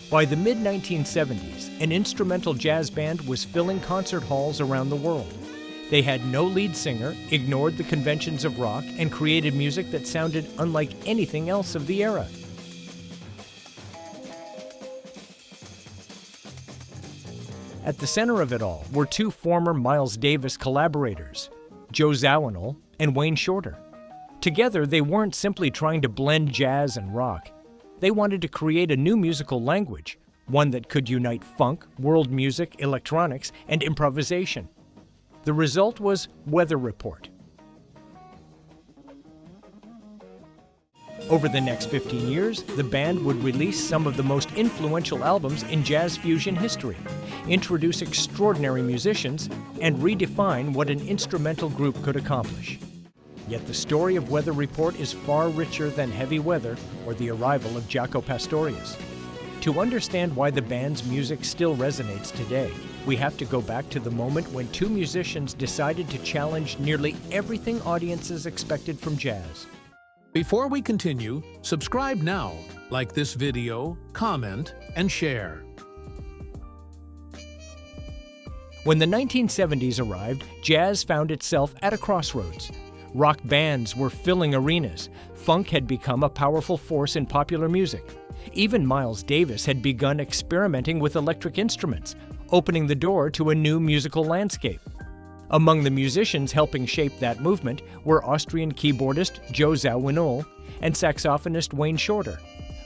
By the mid-1970s, an instrumental jazz band was filling concert halls around the world. They had no lead singer, ignored the conventions of rock, and created music that sounded unlike anything else of the era. At the center of it all were two former Miles Davis collaborators, Joe Zawinul and Wayne Shorter. Together, they weren't simply trying to blend jazz and rock. They wanted to create a new musical language, one that could unite funk, world music, electronics, and improvisation. The result was Weather Report. Over the next 15 years, the band would release some of the most influential albums in jazz fusion history, introduce extraordinary musicians, and redefine what an instrumental group could accomplish. Yet the story of Weather Report is far richer than Heavy Weather or the arrival of Jaco Pastorius. To understand why the band's music still resonates today, we have to go back to the moment when two musicians decided to challenge nearly everything audiences expected from jazz. Before we continue, subscribe now, like this video, comment, and share. When the 1970s arrived, jazz found itself at a crossroads. Rock bands were filling arenas. Funk had become a powerful force in popular music. Even Miles Davis had begun experimenting with electric instruments, opening the door to a new musical landscape. Among the musicians helping shape that movement were Austrian keyboardist Joe Zawinul and saxophonist Wayne Shorter.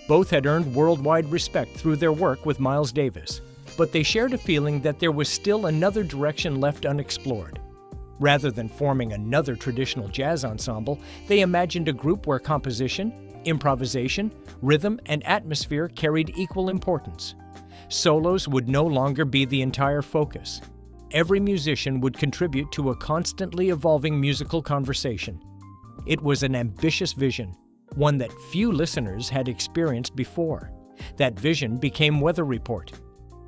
Both had earned worldwide respect through their work with Miles Davis, but they shared a feeling that there was still another direction left unexplored. Rather than forming another traditional jazz ensemble, they imagined a group where composition, improvisation, rhythm, and atmosphere carried equal importance. Solos would no longer be the entire focus. Every musician would contribute to a constantly evolving musical conversation. It was an ambitious vision, one that few listeners had experienced before. That vision became Weather Report.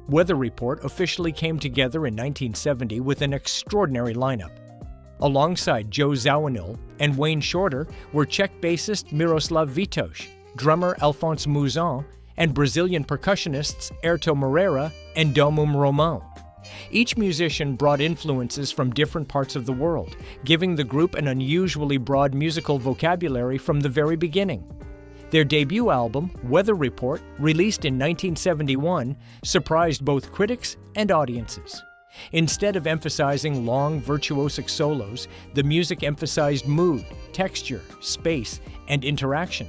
Weather Report officially came together in 1970 with an extraordinary lineup. Alongside Joe Zawinul and Wayne Shorter were Czech bassist Miroslav Vitouš, drummer Alphonso Johnson, and Brazilian percussionists Airto Moreira and Domum Romão. Each musician brought influences from different parts of the world, giving the group an unusually broad musical vocabulary from the very beginning. Their debut album, Weather Report, released in 1971, surprised both critics and audiences. Instead of emphasizing long, virtuosic solos, the music emphasized mood, texture, space, and interaction.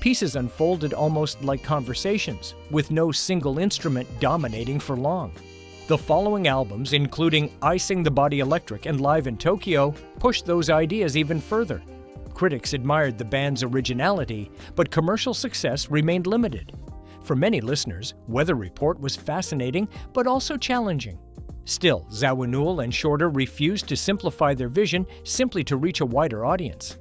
Pieces unfolded almost like conversations, with no single instrument dominating for long. The following albums, including I Sing the Body Electric and Live in Tokyo, pushed those ideas even further. Critics admired the band's originality, but commercial success remained limited. For many listeners, Weather Report was fascinating, but also challenging. Still, Zawinul and Shorter refused to simplify their vision simply to reach a wider audience.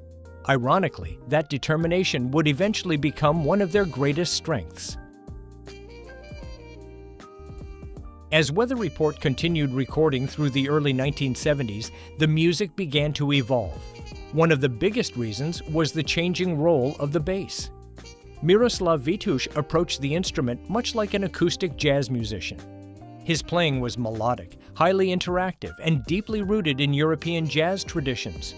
Ironically, that determination would eventually become one of their greatest strengths. As Weather Report continued recording through the early 1970s, the music began to evolve. One of the biggest reasons was the changing role of the bass. Miroslav Vitouš approached the instrument much like an acoustic jazz musician. His playing was melodic, highly interactive, and deeply rooted in European jazz traditions.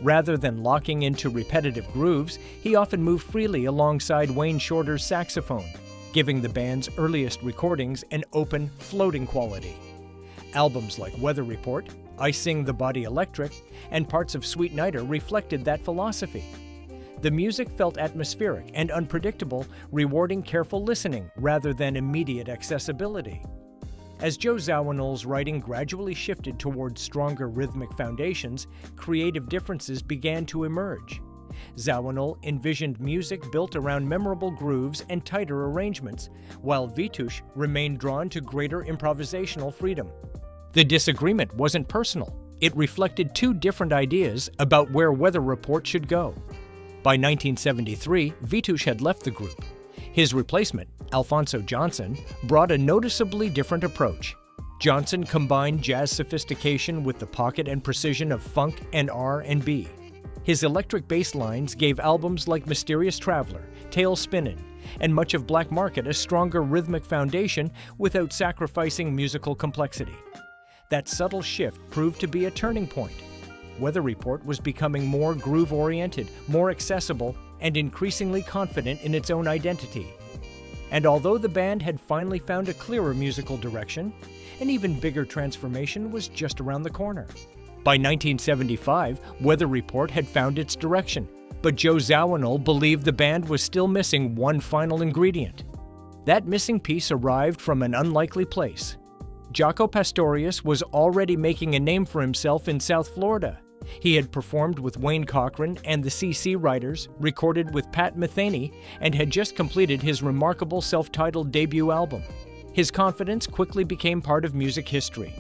Rather than locking into repetitive grooves, he often moved freely alongside Wayne Shorter's saxophone, giving the band's earliest recordings an open, floating quality. Albums like Weather Report, I Sing the Body Electric, and parts of Sweet Nighter reflected that philosophy. The music felt atmospheric and unpredictable, rewarding careful listening rather than immediate accessibility. As Joe Zawinul's writing gradually shifted towards stronger rhythmic foundations, creative differences began to emerge. Zawinul envisioned music built around memorable grooves and tighter arrangements, while Vitouš remained drawn to greater improvisational freedom. The disagreement wasn't personal. It reflected two different ideas about where Weather Report should go. By 1973, Vitouš had left the group. His replacement, Alphonso Johnson, brought a noticeably different approach. Johnson combined jazz sophistication with the pocket and precision of funk and R&B. His electric bass lines gave albums like Mysterious Traveler, Tail Spinnin', and much of Black Market a stronger rhythmic foundation without sacrificing musical complexity. That subtle shift proved to be a turning point. Weather Report was becoming more groove-oriented, more accessible, and increasingly confident in its own identity. And although the band had finally found a clearer musical direction, an even bigger transformation was just around the corner. By 1975, Weather Report had found its direction, but Joe Zawinul believed the band was still missing one final ingredient. That missing piece arrived from an unlikely place. Jaco Pastorius was already making a name for himself in South Florida. He had performed with Wayne Cochran and the CC Writers, recorded with Pat Metheny, and had just completed his remarkable self-titled debut album. His confidence quickly became part of music history.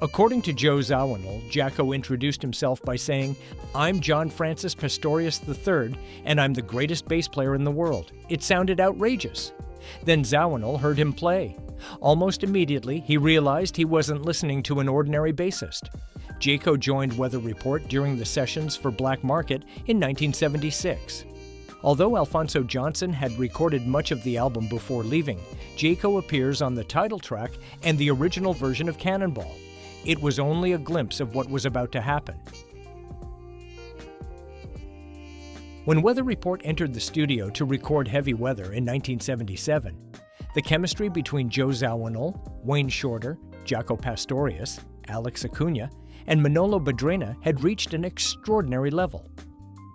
According to Joe Zawinul, Jaco introduced himself by saying, "I'm John Francis Pastorius III, and I'm the greatest bass player in the world." It sounded outrageous. Then Zawinul heard him play. Almost immediately, he realized he wasn't listening to an ordinary bassist. Jaco joined Weather Report during the sessions for Black Market in 1976. Although Alphonso Johnson had recorded much of the album before leaving, Jaco appears on the title track and the original version of Cannonball. It was only a glimpse of what was about to happen. When Weather Report entered the studio to record Heavy Weather in 1977, the chemistry between Joe Zawinul, Wayne Shorter, Jaco Pastorius, Alex Acuna, and Manolo Badrena had reached an extraordinary level.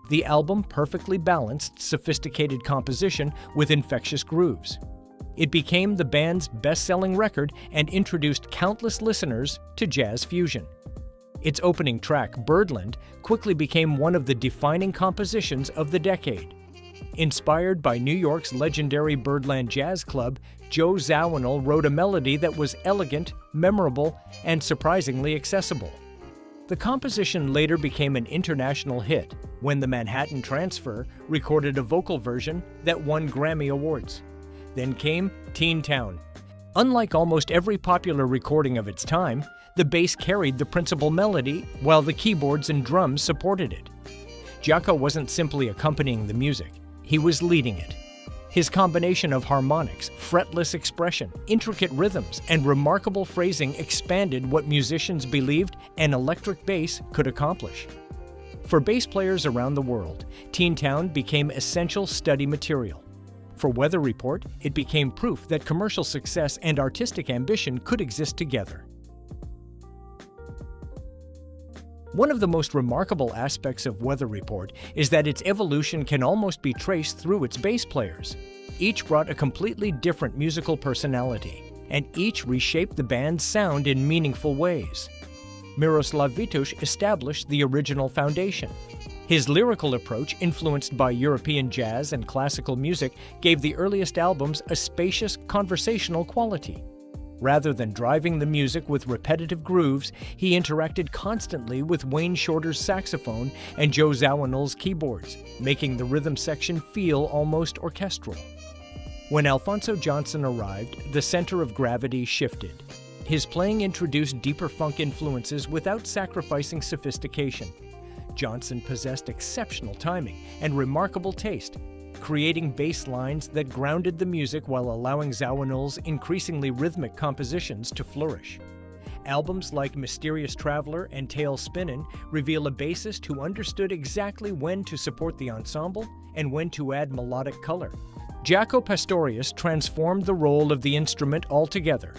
The album perfectly balanced sophisticated composition with infectious grooves. It became the band's best-selling record and introduced countless listeners to jazz fusion. Its opening track, Birdland, quickly became one of the defining compositions of the decade. Inspired by New York's legendary Birdland Jazz Club, Joe Zawinul wrote a melody that was elegant, memorable, and surprisingly accessible. The composition later became an international hit when the Manhattan Transfer recorded a vocal version that won Grammy Awards. Then came Teen Town. Unlike almost every popular recording of its time, the bass carried the principal melody while the keyboards and drums supported it. Jaco wasn't simply accompanying the music, he was leading it. His combination of harmonics, fretless expression, intricate rhythms, and remarkable phrasing expanded what musicians believed an electric bass could accomplish. For bass players around the world, Teen Town became essential study material. For Weather Report, it became proof that commercial success and artistic ambition could exist together. One of the most remarkable aspects of Weather Report is that its evolution can almost be traced through its bass players. Each brought a completely different musical personality, and each reshaped the band's sound in meaningful ways. Miroslav Vitouš established the original foundation. His lyrical approach, influenced by European jazz and classical music, gave the earliest albums a spacious, conversational quality. Rather than driving the music with repetitive grooves, he interacted constantly with Wayne Shorter's saxophone and Joe Zawinul's keyboards, making the rhythm section feel almost orchestral. When Alphonso Johnson arrived, the center of gravity shifted. His playing introduced deeper funk influences without sacrificing sophistication. Johnson possessed exceptional timing and remarkable taste, creating bass lines that grounded the music while allowing Zawinul's increasingly rhythmic compositions to flourish. Albums like Mysterious Traveler and Tail Spinnin' reveal a bassist who understood exactly when to support the ensemble and when to add melodic color. Jaco Pastorius transformed the role of the instrument altogether.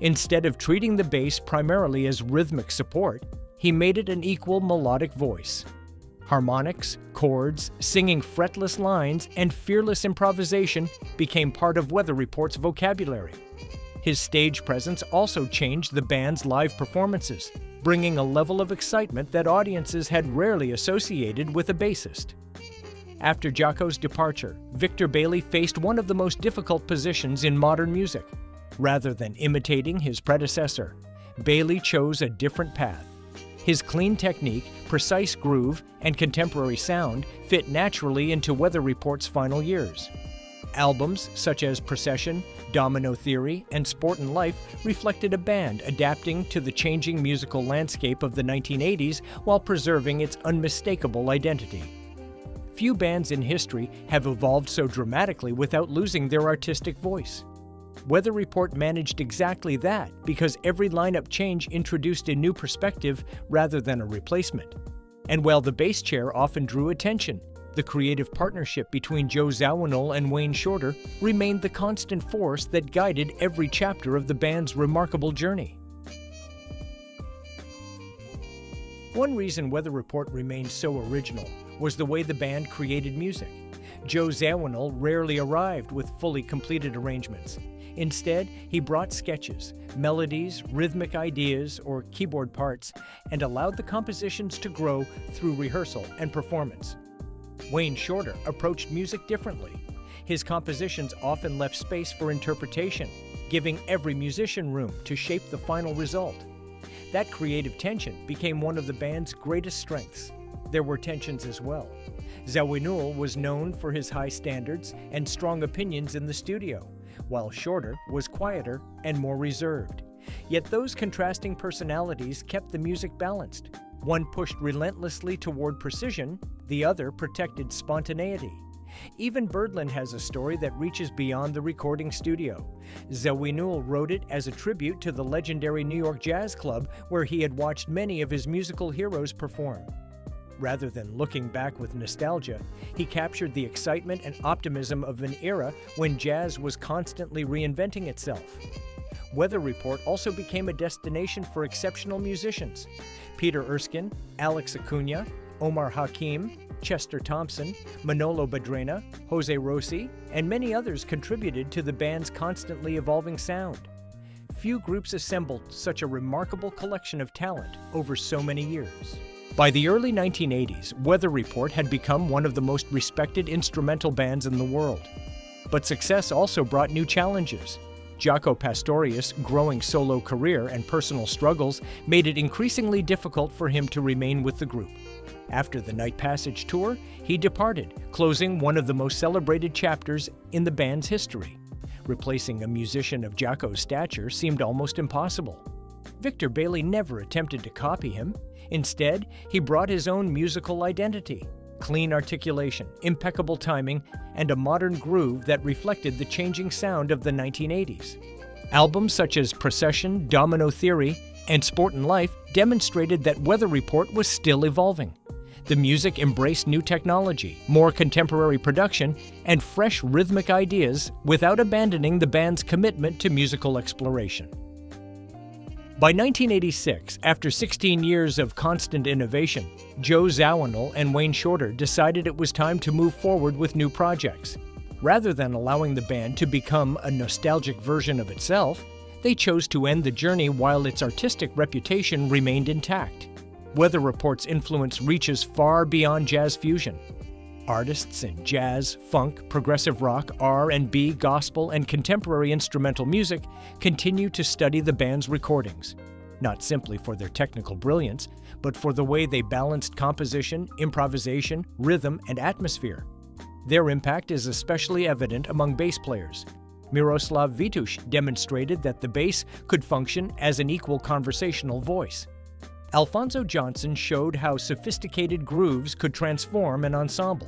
Instead of treating the bass primarily as rhythmic support, he made it an equal melodic voice. Harmonics, chords, singing fretless lines, and fearless improvisation became part of Weather Report's vocabulary. His stage presence also changed the band's live performances, bringing a level of excitement that audiences had rarely associated with a bassist. After Jaco's departure, Victor Bailey faced one of the most difficult positions in modern music. Rather than imitating his predecessor, Bailey chose a different path. His clean technique, precise groove, and contemporary sound fit naturally into Weather Report's final years. Albums such as Procession, Domino Theory, and Sport and Life reflected a band adapting to the changing musical landscape of the 1980s while preserving its unmistakable identity. Few bands in history have evolved so dramatically without losing their artistic voice. Weather Report managed exactly that because every lineup change introduced a new perspective rather than a replacement. And while the bass chair often drew attention, the creative partnership between Joe Zawinul and Wayne Shorter remained the constant force that guided every chapter of the band's remarkable journey. One reason Weather Report remained so original was the way the band created music. Joe Zawinul rarely arrived with fully completed arrangements. Instead, he brought sketches, melodies, rhythmic ideas, or keyboard parts, and allowed the compositions to grow through rehearsal and performance. Wayne Shorter approached music differently. His compositions often left space for interpretation, giving every musician room to shape the final result. That creative tension became one of the band's greatest strengths. There were tensions as well. Zawinul was known for his high standards and strong opinions in the studio, while Shorter was quieter and more reserved. Yet those contrasting personalities kept the music balanced. One pushed relentlessly toward precision, the other protected spontaneity. Even Birdland has a story that reaches beyond the recording studio. Zawinul wrote it as a tribute to the legendary New York Jazz Club, where he had watched many of his musical heroes perform. Rather than looking back with nostalgia, he captured the excitement and optimism of an era when jazz was constantly reinventing itself. Weather Report also became a destination for exceptional musicians. Peter Erskine, Alex Acuna, Omar Hakim, Chester Thompson, Manolo Badrena, Jose Rossi, and many others contributed to the band's constantly evolving sound. Few groups assembled such a remarkable collection of talent over so many years. By the early 1980s, Weather Report had become one of the most respected instrumental bands in the world. But success also brought new challenges. Jaco Pastorius' growing solo career and personal struggles made it increasingly difficult for him to remain with the group. After the Night Passage tour, he departed, closing one of the most celebrated chapters in the band's history. Replacing a musician of Jaco's stature seemed almost impossible. Victor Bailey never attempted to copy him. Instead, he brought his own musical identity, clean articulation, impeccable timing, and a modern groove that reflected the changing sound of the 1980s. Albums such as Procession, Domino Theory, and Sport and Life demonstrated that Weather Report was still evolving. The music embraced new technology, more contemporary production, and fresh rhythmic ideas without abandoning the band's commitment to musical exploration. By 1986, after 16 years of constant innovation, Joe Zawinul and Wayne Shorter decided it was time to move forward with new projects. Rather than allowing the band to become a nostalgic version of itself, they chose to end the journey while its artistic reputation remained intact. Weather Report's influence reaches far beyond jazz fusion. Artists in jazz, funk, progressive rock, R&B, gospel, and contemporary instrumental music continue to study the band's recordings, not simply for their technical brilliance, but for the way they balanced composition, improvisation, rhythm, and atmosphere. Their impact is especially evident among bass players. Miroslav Vitouš demonstrated that the bass could function as an equal conversational voice. Alphonso Johnson showed how sophisticated grooves could transform an ensemble.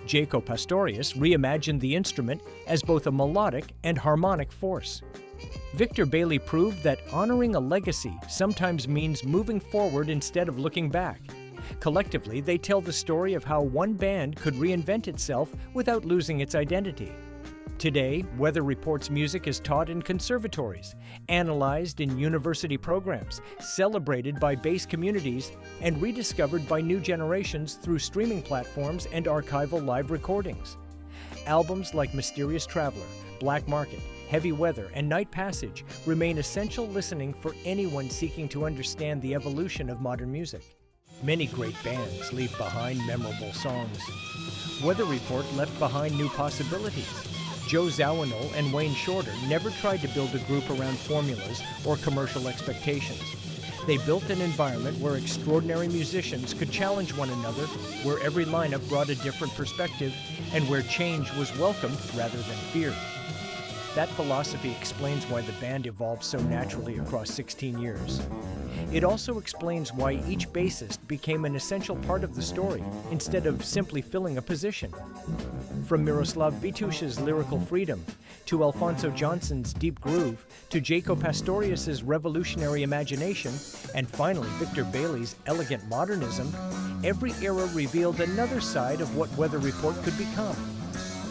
Jaco Pastorius reimagined the instrument as both a melodic and harmonic force. Victor Bailey proved that honoring a legacy sometimes means moving forward instead of looking back. Collectively, they tell the story of how one band could reinvent itself without losing its identity. Today, Weather Report's music is taught in conservatories, analyzed in university programs, celebrated by bass communities, and rediscovered by new generations through streaming platforms and archival live recordings. Albums like Mysterious Traveler, Black Market, Heavy Weather, and Night Passage remain essential listening for anyone seeking to understand the evolution of modern music. Many great bands leave behind memorable songs. Weather Report left behind new possibilities. Joe Zawinul and Wayne Shorter never tried to build a group around formulas or commercial expectations. They built an environment where extraordinary musicians could challenge one another, where every lineup brought a different perspective, and where change was welcomed rather than feared. that philosophy explains why the band evolved so naturally across 16 years. It also explains why each bassist became an essential part of the story, instead of simply filling a position. From Miroslav Vitouš's lyrical freedom, to Alphonso Johnson's deep groove, to Jaco Pastorius's revolutionary imagination, and finally Victor Bailey's elegant modernism, every era revealed another side of what Weather Report could become.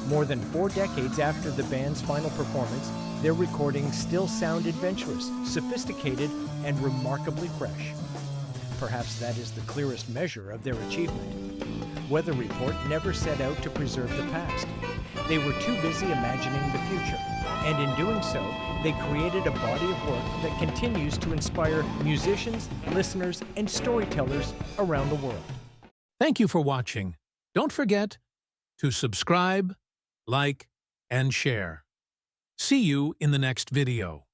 More than 4 decades after the band's final performance, their recordings still sound adventurous, sophisticated, and remarkably fresh. Perhaps that is the clearest measure of their achievement. Weather Report never set out to preserve the past. They were too busy imagining the future, and in doing so, they created a body of work that continues to inspire musicians, listeners, and storytellers around the world. Thank you for watching. Don't forget to subscribe, like, and share. See you in the next video.